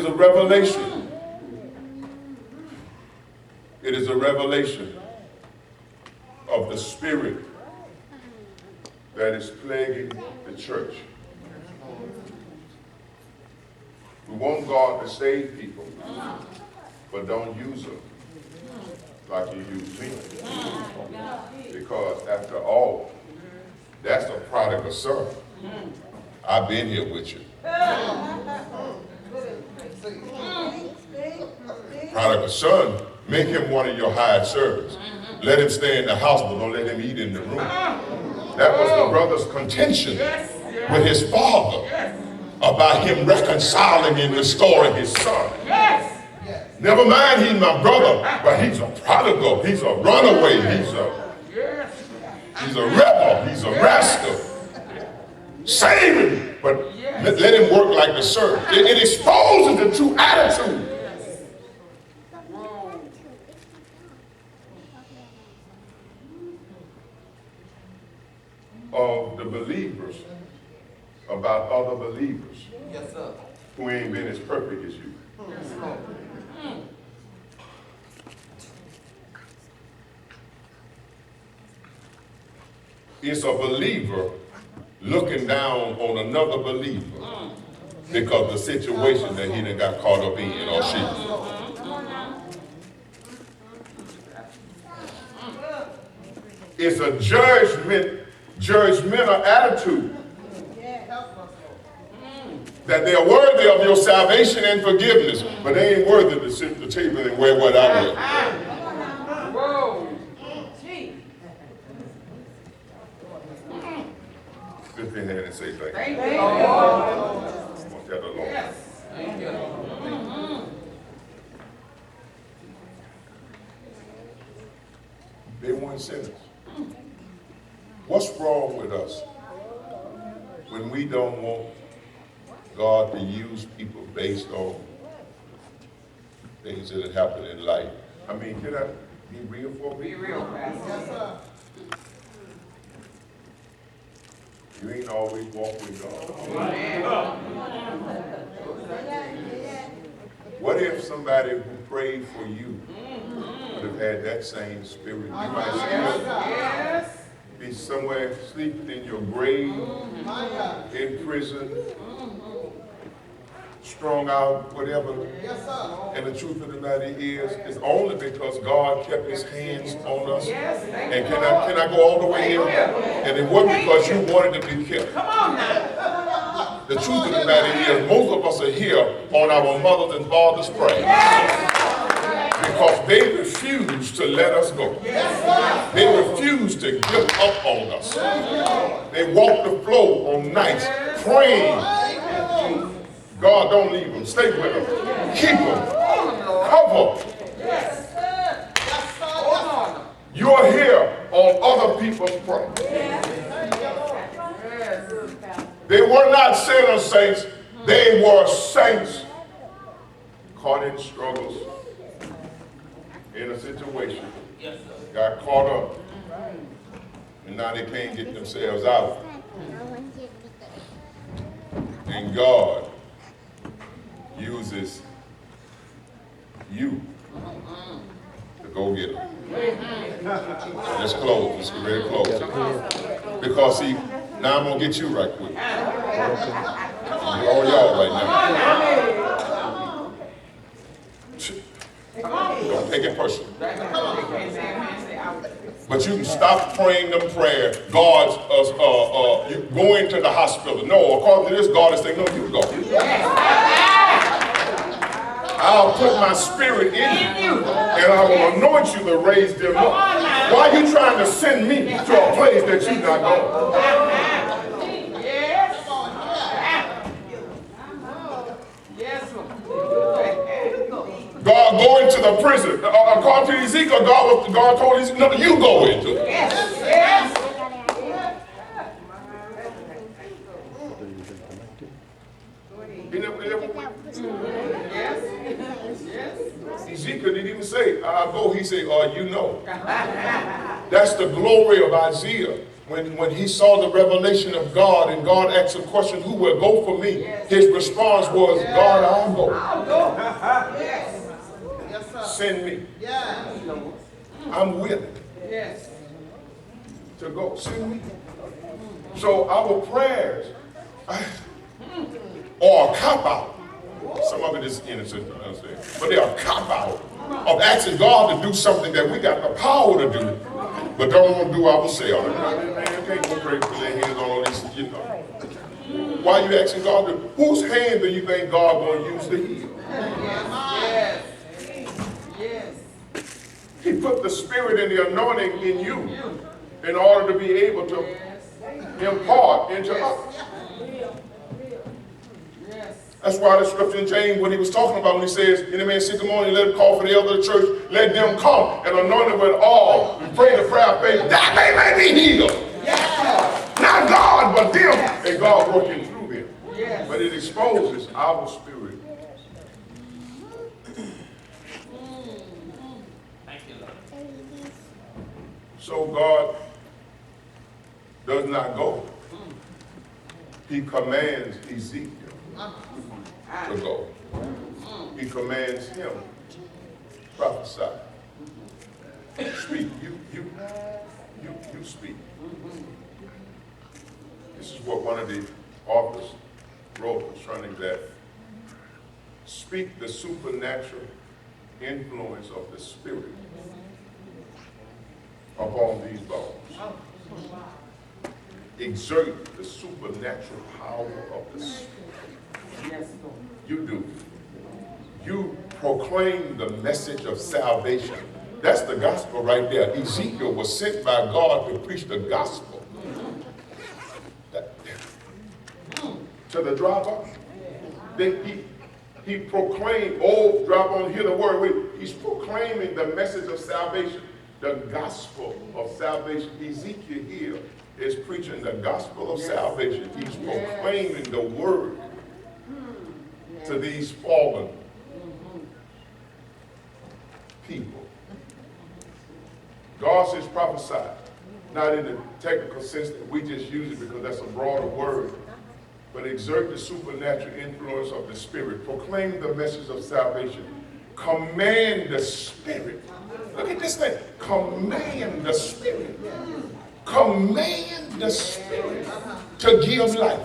is a revelation. It is a revelation of the spirit that is plaguing the church. We want God to save people, but don't use them like you use me. Because after all, that's the prodigal son. I've been here with you. Prodigal son, make him one of your hired servants. Let him stay in the house, but don't let him eat in the room. That was the brother's contention with his father about him reconciling and restoring his son. Never mind, he's my brother, but he's a prodigal. He's a runaway. He's a rebel. He's a rascal. Save him, but let him work like the servant. It exposes the true attitude of the believers about other believers who ain't been as perfect as you. It's a believer looking down on another believer because the situation that he done got caught up in or she. It's a judgmental attitude that they're worthy of your salvation and forgiveness, but they ain't worthy to sit at the table and wear what I wear. Lift your hand and say thank you. Thank you. Want that alone. Yes. Thank you. They weren't sinners. What's wrong with us when we don't want God to use people based on things that have happened in life? I mean, can I be real for me? Be real, Pastor. Yes, sir. You ain't always walk with God. What if somebody who prayed for you would have had that same spirit? You might still be somewhere sleeping in your grave, in prison, strung out, whatever. And the truth of the matter is, it's only because God kept his hands on us. And can I go all the way in? And it wasn't because you wanted to be kept. Come on now. The truth of the matter is, most of us are here on our mothers and fathers' prayer. Because they refuse to let us go. They refuse to give up on us. They walk the floor on nights praying. God, don't leave them. Stay with them. Keep them. Cover. You're here on other people's prayer. They were not sinners, saints. They were saints caught in struggles, in a situation, got caught up, and now they can't get themselves out. And God uses you to go get them. Let's close. Let's get ready to close. Because see, now I'm going to get you right quick. All y'all right now. Don't take it personal. But you can stop praying them prayers. God's, you go into the hospital. No, according to this, God is saying, no, you go. I'll put my spirit in you, and I will anoint you to raise them up. Why are you trying to send me to a place that you're not going? God go into the prison. According to Ezekiel, God told Ezekiel, no, you go into it. Ezekiel didn't even say, I'll go. He said, you know. That's the glory of Isaiah. when he saw the revelation of God and God asked a question, who will go for me? His response was, God, I'll go. I'll go. Yes. Yes, sir. Send me. Yes. I'm willing Yes. to go. Send me. So our prayers are a cop-out. Some of it is innocent, but they are a cop-out of asking God to do something that we got the power to do, but don't want to do ourselves. Man, can't go crazy put their hands on all these, Why are you asking God to? Whose hand do you think God going to use to heal? Yes. Yes. He put the spirit and the anointing in you in order to be able to impart into others. That's why the scripture in James, what he was talking about when he says, any man sick among you, let him call for the elder of the church, let them come and anoint him with oil and pray the prayer of faith, that they may be healed. Yes. Not God, but them, and God working through them. Yes. But it exposes our spirit. Thank you, Lord. So God does not go. He commands Ezekiel to go. He commands him to prophesy. Speak. You speak. This is what one of the authors wrote concerning that. Speak the supernatural influence of the Spirit upon these bones. Exert the supernatural power of the Spirit. Yes, Lord. You do. You proclaim the message of salvation. That's the gospel right there. Ezekiel was sent by God to preach the gospel to the dry bones. He proclaimed, drop on, hear the word. He's proclaiming the message of salvation, the gospel of salvation. Ezekiel here is preaching the gospel of salvation. He's proclaiming the word to these fallen people. God says prophesy, not in the technical sense that we just use it because that's a broader word, but exert the supernatural influence of the Spirit. Proclaim the message of salvation. Command the Spirit. Look at this thing. Command the Spirit. Command the Spirit to give life.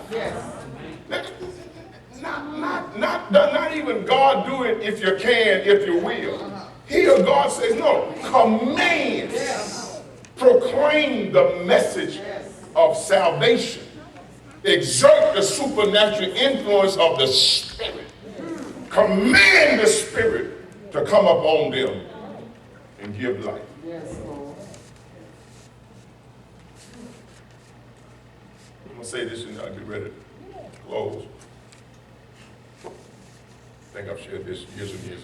Not even God do it if you can, if you will. Here God says, no, command. Proclaim the message of salvation. Exert the supernatural influence of the Spirit. Command the Spirit to come upon them and give life. Yes, Lord. I'm going to say this and I'll get ready to close. I think I've shared this years and years